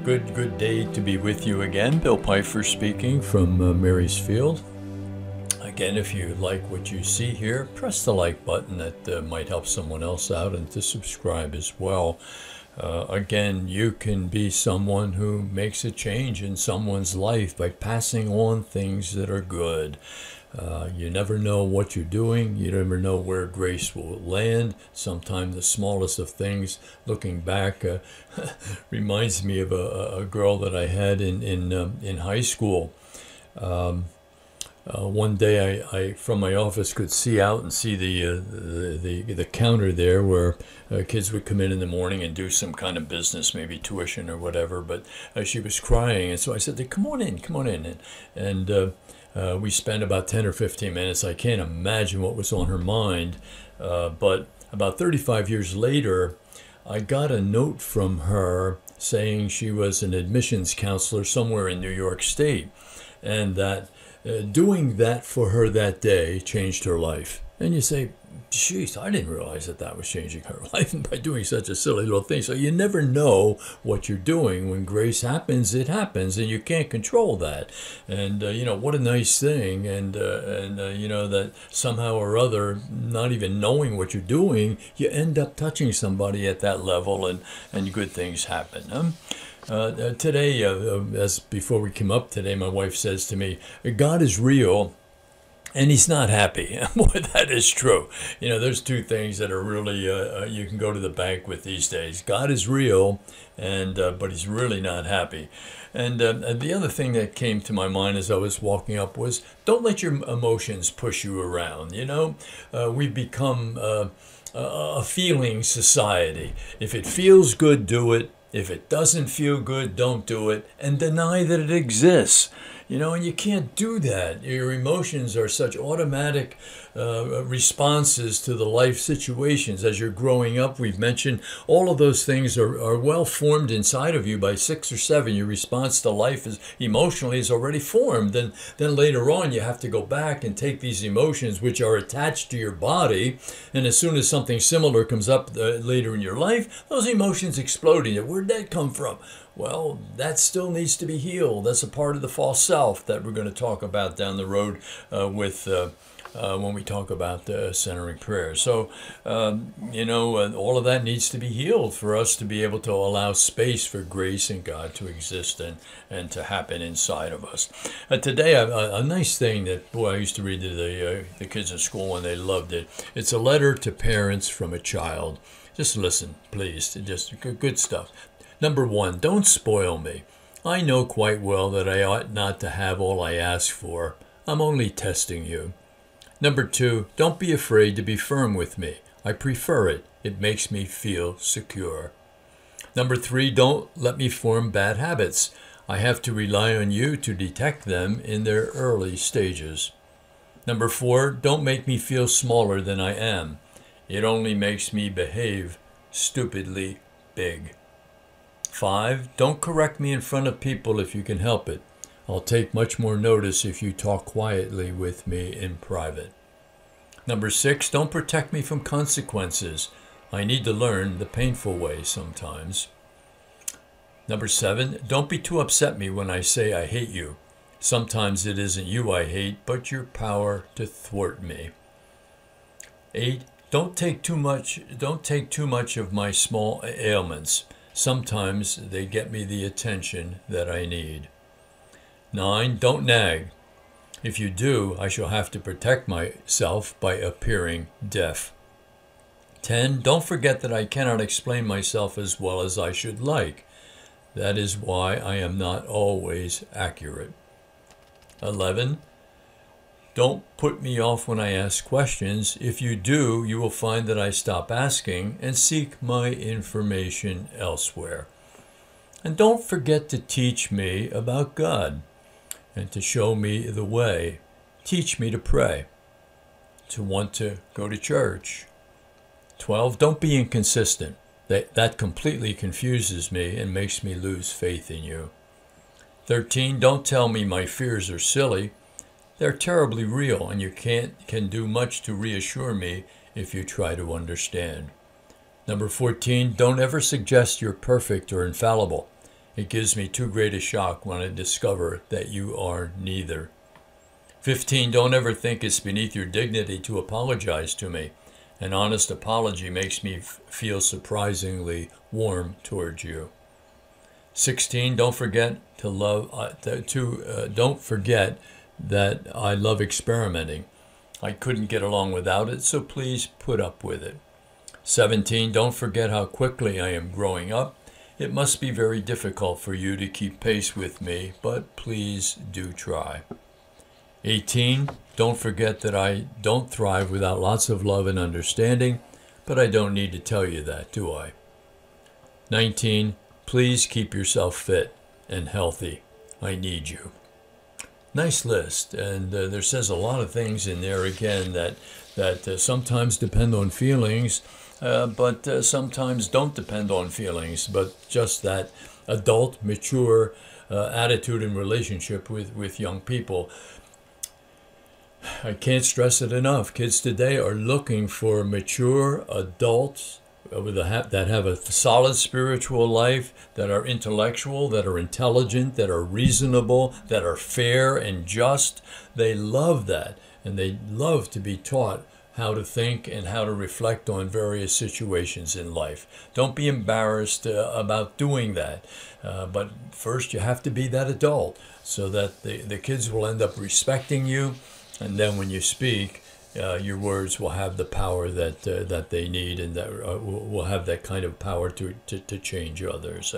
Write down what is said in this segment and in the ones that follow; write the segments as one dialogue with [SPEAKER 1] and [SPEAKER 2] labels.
[SPEAKER 1] Good day to be with you again. Bill Pfeiffer speaking from Mary's Field. Again, if you like what you see here, press the like button. That might help someone else out, and to subscribe as well. Again, you can be someone who makes a change in someone's life by passing on things that are good. You never know what you're doing. You never know where grace will land. Sometimes the smallest of things, looking back, reminds me of a girl that I had in high school. One day, I from my office could see out and see the counter there where kids would come in the morning and do some kind of business, maybe tuition or whatever. But she was crying, and so I said, "Come on in," and we spent about 10 or 15 minutes. I can't imagine what was on her mind, but about 35 years later, I got a note from her saying she was an admissions counselor somewhere in New York State, and that doing that for her that day changed her life. And you say, geez, I didn't realize that was changing her life by doing such a silly little thing. So you never know what you're doing. When grace happens, it happens, and you can't control that. And, what a nice thing. And that somehow or other, not even knowing what you're doing, you end up touching somebody at that level, and good things happen. Today, as before we came up today, my wife says to me, God is real, and he's not happy. Boy, that is true. There's two things that are really, you can go to the bank with these days. God is real, but he's really not happy. And the other thing that came to my mind as I was walking up was, don't let your emotions push you around. We've become a feeling society. If it feels good, do it. If it doesn't feel good, don't do it, and deny that it exists. And you can't do that. Your emotions are such automatic responses to the life situations. As you're growing up, we've mentioned all of those things are well formed inside of you by 6 or 7. Your response to life is emotionally is already formed. And then later on, you have to go back and take these emotions, which are attached to your body. And as soon as something similar comes up later in your life, those emotions exploding. Where'd that come from? Well, that still needs to be healed. That's a part of the false self that we're going to talk about down the road when we talk about centering prayer. So, all of that needs to be healed for us to be able to allow space for grace and God to exist and to happen inside of us. Today, a nice thing that, boy, I used to read to the kids in school and they loved it. It's a letter to parents from a child. Just listen, please. Just good stuff. Number 1, don't spoil me. I know quite well that I ought not to have all I ask for. I'm only testing you. Number 2, don't be afraid to be firm with me. I prefer it. It makes me feel secure. Number 3, don't let me form bad habits. I have to rely on you to detect them in their early stages. Number 4, don't make me feel smaller than I am. It only makes me behave stupidly big. 5, don't correct me in front of people if you can help it. I'll take much more notice if you talk quietly with me in private. Number 6, don't protect me from consequences. I need to learn the painful way sometimes. Number 7, don't be too upset me when I say I hate you. Sometimes it isn't you I hate, but your power to thwart me. 8, don't take too much of my small ailments. Sometimes they get me the attention that I need. 9, don't nag. If you do, I shall have to protect myself by appearing deaf. 10, don't forget that I cannot explain myself as well as I should like. That is why I am not always accurate. 11, don't put me off when I ask questions. If you do, you will find that I stop asking and seek my information elsewhere. And don't forget to teach me about God and to show me the way. Teach me to pray, to want to go to church. 12, don't be inconsistent. That completely confuses me and makes me lose faith in you. 13, don't tell me my fears are silly. They're terribly real, and you can do much to reassure me if you try to understand. Number 14, don't ever suggest you're perfect or infallible. It gives me too great a shock when I discover that you are neither. 15, don't ever think it's beneath your dignity to apologize to me. An honest apology makes me feel surprisingly warm towards you. 16, don't forget to love. Don't forget that I love experimenting. I couldn't get along without it, so please put up with it. 17, don't forget how quickly I am growing up. It must be very difficult for you to keep pace with me, but please do try. 18, don't forget that I don't thrive without lots of love and understanding, but I don't need to tell you that, do I? 19, please keep yourself fit and healthy. I need you. Nice list, and there says a lot of things in there again that sometimes depend on feelings, but sometimes don't depend on feelings, but just that adult, mature attitude and relationship with young people. I can't stress it enough. Kids today are looking for mature adults that have a solid spiritual life, that are intellectual, that are intelligent, that are reasonable, that are fair and just. They love that, and they love to be taught how to think and how to reflect on various situations in life. Don't be embarrassed about doing that. But first you have to be that adult so that the kids will end up respecting you. And then when you speak, your words will have the power that they need, and that will have that kind of power to change others.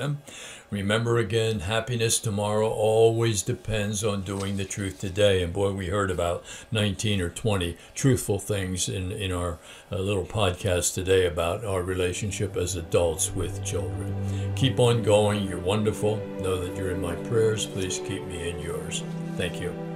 [SPEAKER 1] Remember again, happiness tomorrow always depends on doing the truth today. And boy, we heard about 19 or 20 truthful things in our little podcast today about our relationship as adults with children. Keep on going. You're wonderful. Know that you're in my prayers. Please keep me in yours. Thank you.